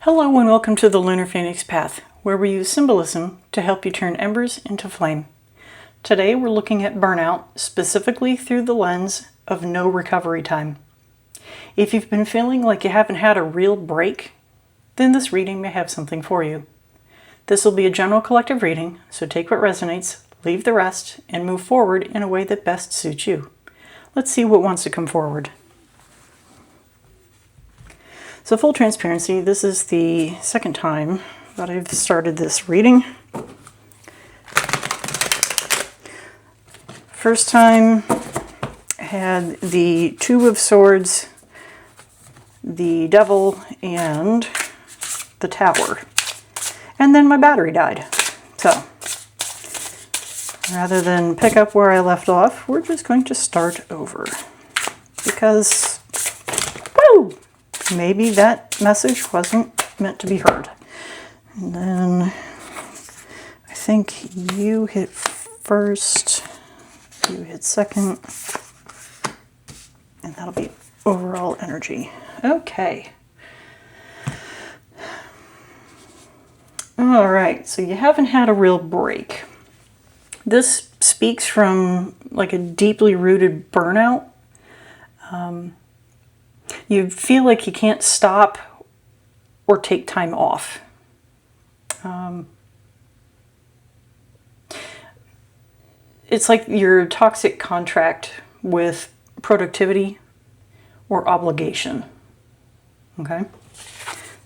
Hello and welcome to the Lunar Phoenix Path, where we use symbolism to help you turn embers into flame. Today we're looking at burnout, specifically through the lens of no recovery time. If you've been feeling like you haven't had a real break, then this reading may have something for you. This will be a general collective reading, so take what resonates, leave the rest, and move forward in a way that best suits you. Let's see what wants to come forward. So full transparency, this is the second time that I've started this reading. First time I had the Two of Swords, the Devil, and the Tower. And then my battery died. So rather than pick up where I left off, we're just going to start over. Because, woo! Maybe that message wasn't meant to be heard. And then I think you hit first, you hit second, and that'll be overall energy. Okay. All right, so you haven't had a real break. This speaks from like a deeply rooted burnout. You feel like you can't stop or take time off. It's like your toxic contract with productivity or obligation. Okay?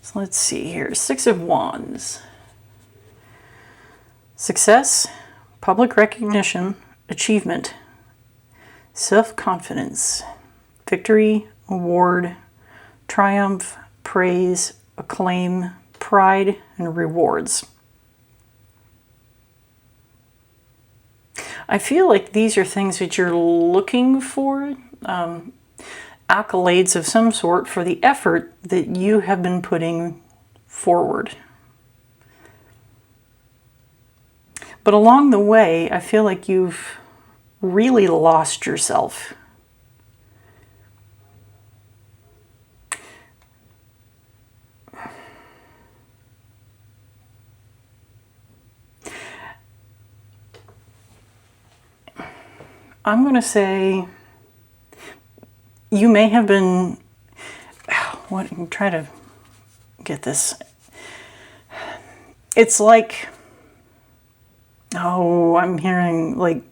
So let's see here. Six of Wands. Success, public recognition, achievement, self-confidence, victory, award, triumph, praise, acclaim, pride, and rewards. I feel like these are things that you're looking for, accolades of some sort for the effort that you have been putting forward. But along the way, I feel like you've really lost yourself. I'm going to say you may have been, I'm trying to get this. It's like, I'm hearing like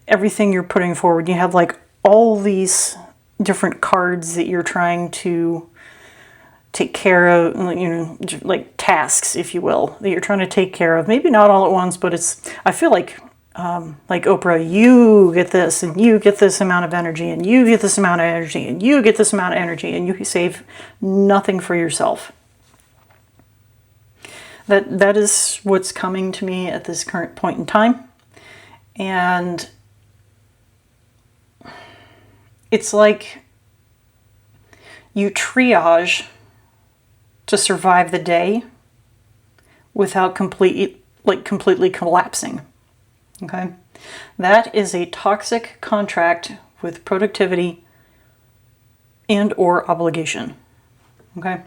everything you're putting forward. You have like all these different cards that you're trying to take care of, like tasks, if you will, that you're trying to take care of. Maybe not all at once, but I feel like Oprah, you get this, and you get this amount of energy, and you get this amount of energy, and you get this amount of energy, and you save nothing for yourself. That is what's coming to me at this current point in time. And it's like you triage to survive the day without completely collapsing. Okay? That is a toxic contract with productivity and or obligation. Okay?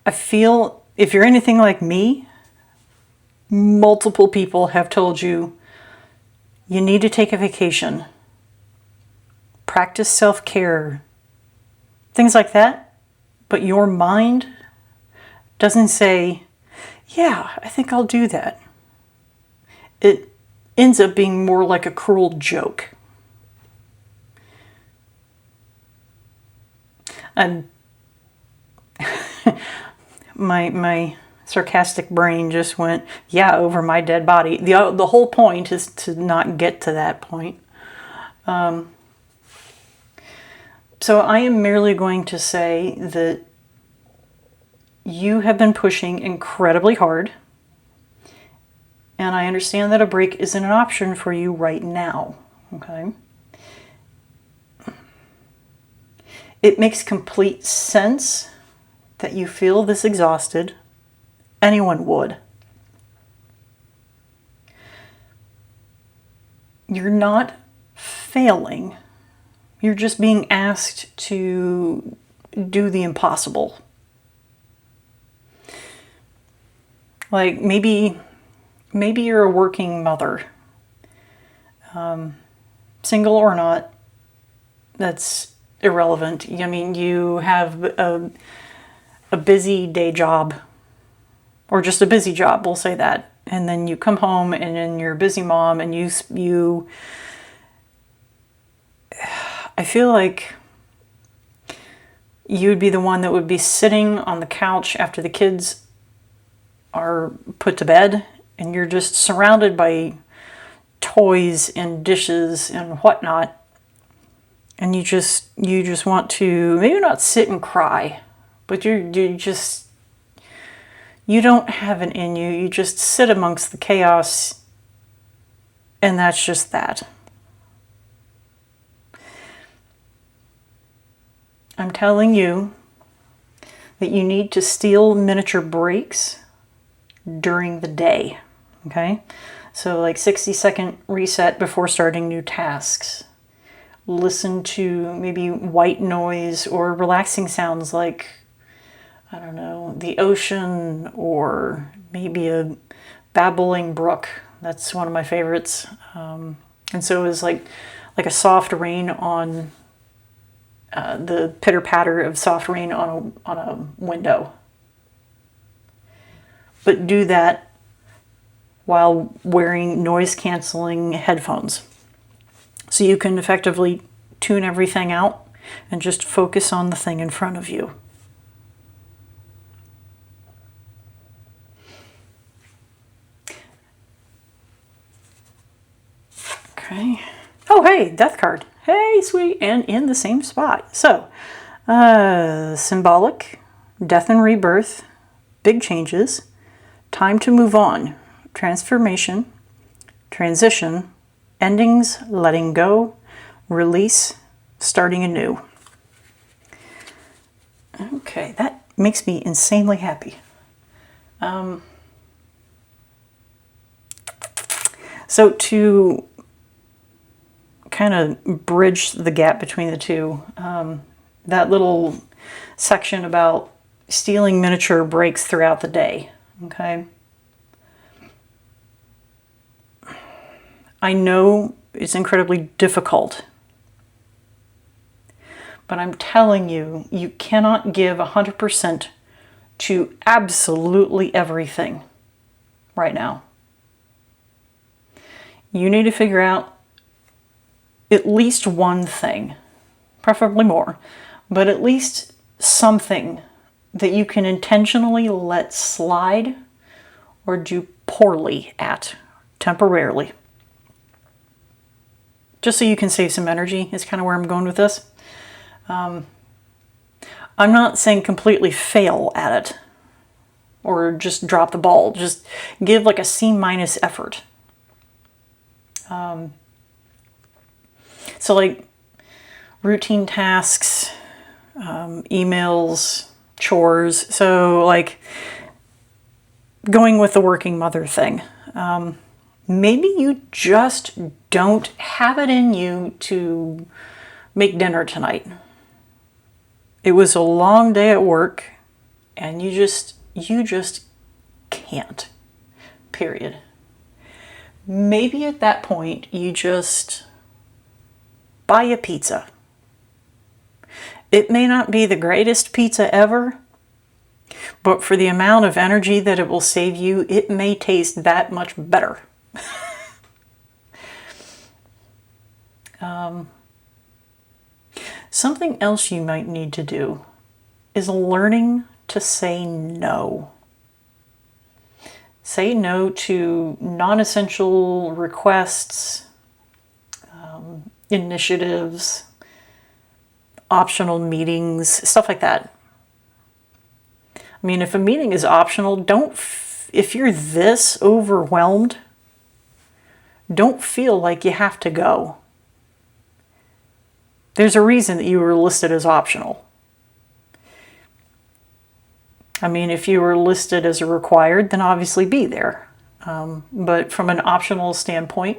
I feel if you're anything like me, multiple people have told you you need to take a vacation, practice self-care, things like that, but your mind doesn't say, yeah, I think I'll do that. It ends up being more like a cruel joke. And my sarcastic brain just went, yeah, over my dead body. The whole point is to not get to that point. So I am merely going to say that you have been pushing incredibly hard, and I understand that a break isn't an option for you right now. Okay? It makes complete sense that you feel this exhausted. Anyone would. You're not failing. You're just being asked to do the impossible. Like maybe you're a working mother, single or not, that's irrelevant. I mean, you have a busy day job, or just a busy job, we'll say that. And then you come home and then you're a busy mom and I feel like you would be the one that would be sitting on the couch after the kids are put to bed, and you're just surrounded by toys and dishes and whatnot, and you just want to maybe not sit and cry, but you don't have it in you. You just sit amongst the chaos, and that's just that. I'm telling you that you need to steal miniature breaks during the day, okay? So like 60-second reset before starting new tasks. Listen to maybe white noise or relaxing sounds like, I don't know, the ocean, or maybe a babbling brook. That's one of my favorites. And so is like a soft rain on the pitter patter of soft rain on a window. But do that while wearing noise canceling headphones, so you can effectively tune everything out and just focus on the thing in front of you. Okay. Oh, hey, death card. Hey, sweet, and in the same spot. So, symbolic, death and rebirth, big changes, time to move on, transformation, transition, endings, letting go, release, starting anew. Okay, that makes me insanely happy. So to kind of bridge the gap between the two, that little section about stealing miniature breaks throughout the day, okay? I know it's incredibly difficult, but I'm telling you, you cannot give 100% to absolutely everything right now. You need to figure out at least one thing, preferably more, but at least something that you can intentionally let slide or do poorly at temporarily. Just so you can save some energy is kind of where I'm going with this. I'm not saying completely fail at it or just drop the ball. Just give like a C- effort. So like routine tasks, emails, chores. So like going with the working mother thing. Maybe you just don't have it in you to make dinner tonight. It was a long day at work and you just can't. Period. Maybe at that point you just buy a pizza. It may not be the greatest pizza ever, but for the amount of energy that it will save you, it may taste that much better. Something else you might need to do is learning to say no. Say no to non-essential requests, initiatives, optional meetings, stuff like that. I mean, if a meeting is optional, if you're this overwhelmed, don't feel like you have to go. There's a reason that you were listed as optional. I mean, if you were listed as a required, then obviously be there. But from an optional standpoint,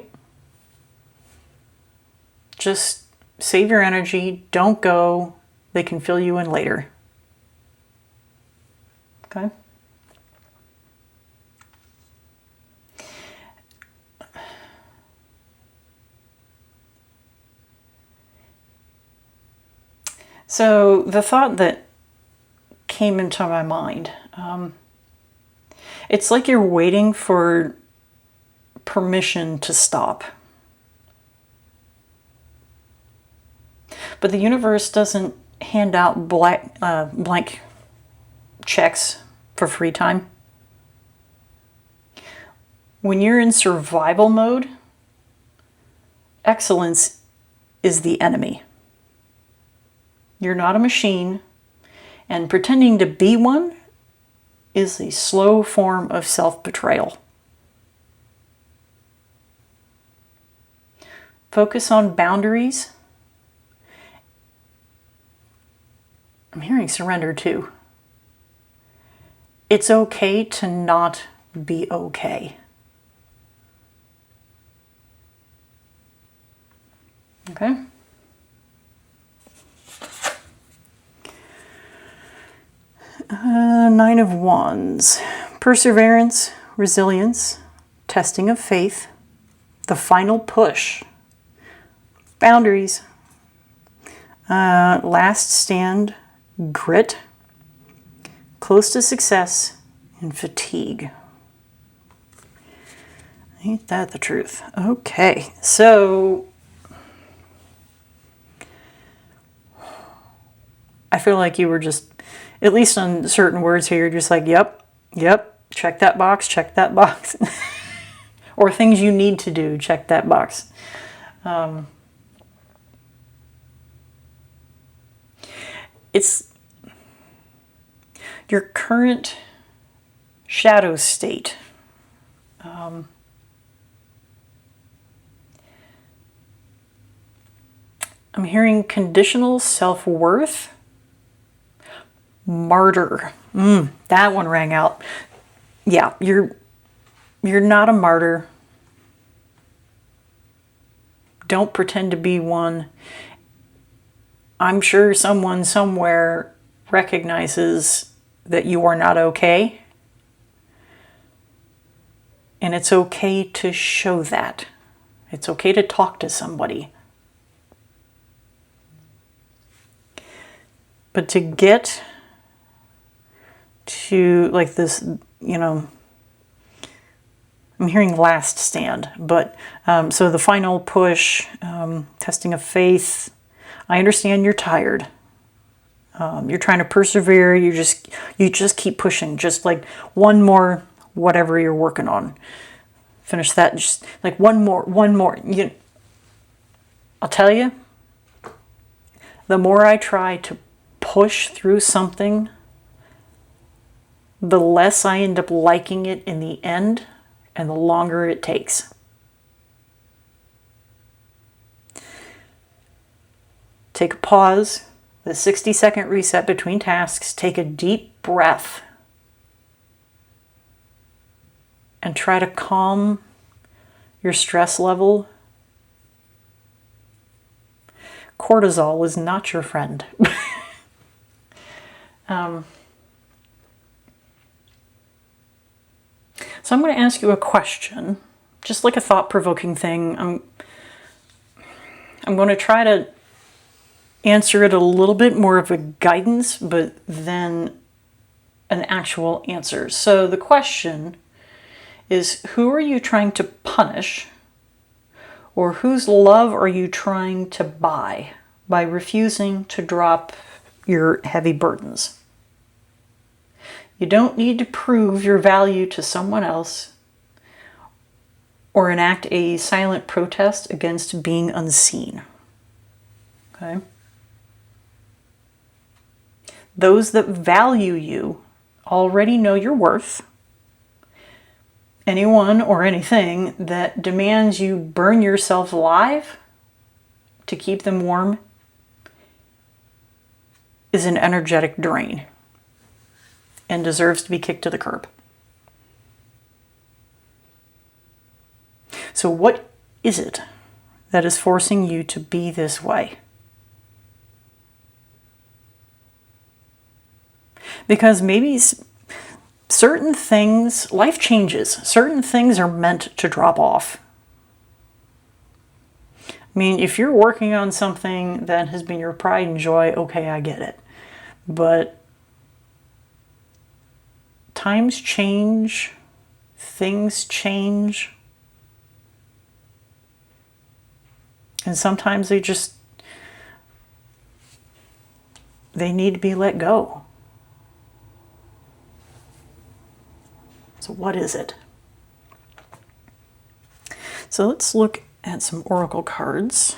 just save your energy, don't go, they can fill you in later. Okay? So the thought that came into my mind, it's like you're waiting for permission to stop. But the universe doesn't hand out blank checks for free time. When you're in survival mode, excellence is the enemy. You're not a machine, and pretending to be one is a slow form of self-betrayal. Focus on boundaries. I'm hearing surrender too. It's okay to not be okay. Okay? Nine of Wands. Perseverance, resilience, testing of faith, the final push, boundaries, last stand, grit, close to success, and fatigue. Ain't that the truth? Okay, so I feel like you were just, at least on certain words here, you're just like, yep, check that box. Or things you need to do, check that box. It's your current shadow state. I'm hearing conditional self-worth. Martyr. That one rang out. Yeah, you're not a martyr. Don't pretend to be one. I'm sure someone somewhere recognizes that you are not okay. And it's okay to show that. It's okay to talk to somebody. But to get to like this, I'm hearing last stand, but so the final push, testing of faith. I understand you're tired. You're trying to persevere. You just keep pushing. Just like one more, whatever you're working on. Finish that. Just like one more. I'll tell you, the more I try to push through something, the less I end up liking it in the end, and the longer it takes. Take a pause, the 60-second reset between tasks, take a deep breath, and try to calm your stress level. Cortisol is not your friend. So I'm going to ask you a question, just like a thought-provoking thing. I'm going to try to answer it a little bit more of a guidance, but then an actual answer. So the question is, who are you trying to punish, or whose love are you trying to buy by refusing to drop your heavy burdens? You don't need to prove your value to someone else or enact a silent protest against being unseen. Okay? Those that value you already know your worth. Anyone or anything that demands you burn yourself alive to keep them warm is an energetic drain and deserves to be kicked to the curb. So what is it that is forcing you to be this way? Because maybe certain things, life changes. Certain things are meant to drop off. I mean, if you're working on something that has been your pride and joy, okay, I get it. But times change, things change, and sometimes they need to be let go. So what is it? So let's look at some oracle cards.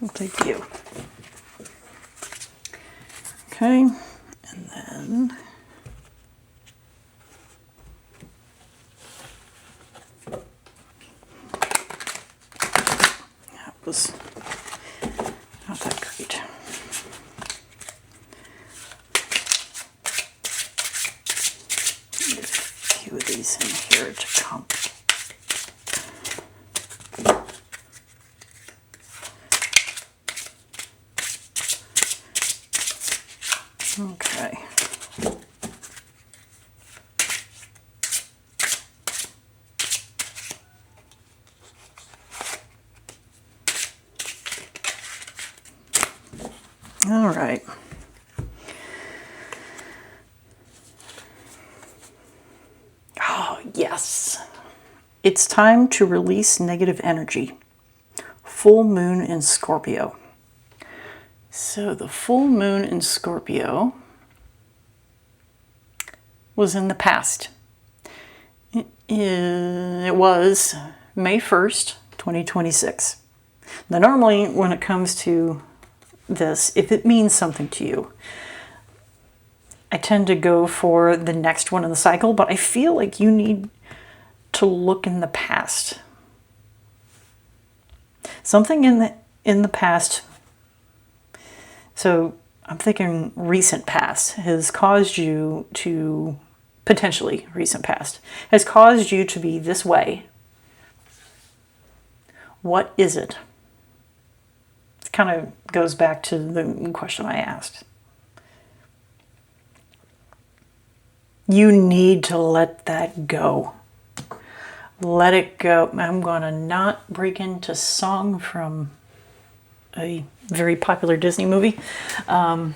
I'll take you. Okay, and then that was not that great. Need a few of these in here to comp. Okay. All right. Oh, yes. It's time to release negative energy. Full moon in Scorpio. So the full moon in Scorpio was in the past. It was May 1st, 2026. Now normally when it comes to this, if it means something to you, I tend to go for the next one in the cycle, but I feel like you need to look in the past. Something in the past, so I'm thinking recent past, has caused you to, potentially recent past, has caused you to be this way. What is it? It kind of goes back to the question I asked. You need to let that go. Let it go. I'm going to not break into song from a very popular Disney movie. I'm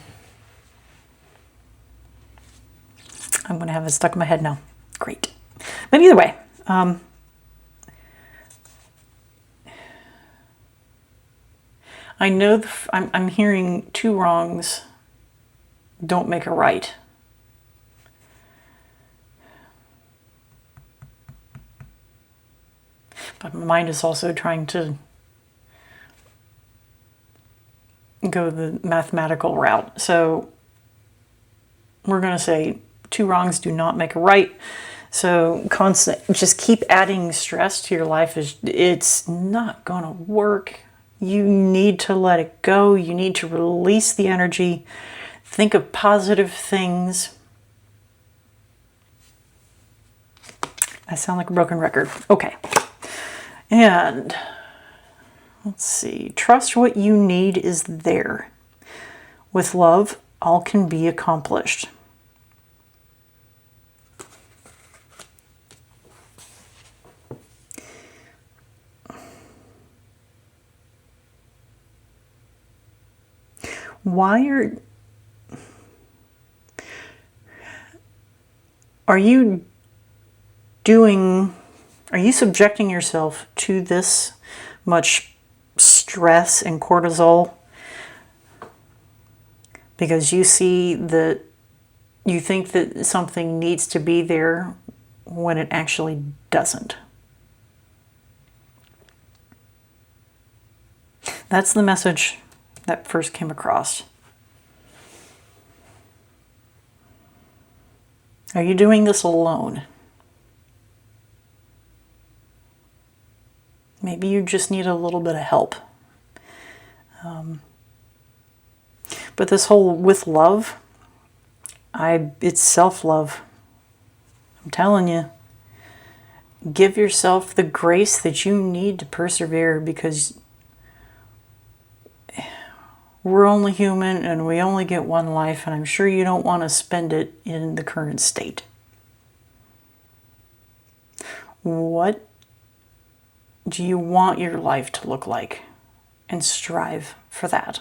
going to have it stuck in my head now. Great. But either way, I know I'm hearing two wrongs don't make a right. But my mind is also trying to go the mathematical route. So we're going to say two wrongs do not make a right. So just keep adding stress to your life. It's not going to work. You need to let it go. You need to release the energy. Think of positive things. I sound like a broken record. Okay. And let's see. Trust what you need is there. With love, all can be accomplished. Are you subjecting yourself to this much stress and cortisol because you think that something needs to be there when it actually doesn't? That's the message that first came across. Are you doing this alone? Maybe you just need a little bit of help. But this whole with love, it's self-love. I'm telling you, Give yourself the grace that you need to persevere, because we're only human and we only get one life, and I'm sure you don't want to spend it in the current state. What do you want your life to look like? And strive for that.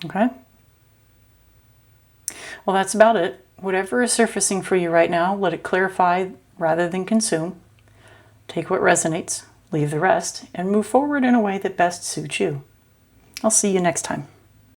Okay? Well, that's about it. Whatever is surfacing for you right now, let it clarify rather than consume. Take what resonates, leave the rest, and move forward in a way that best suits you. I'll see you next time.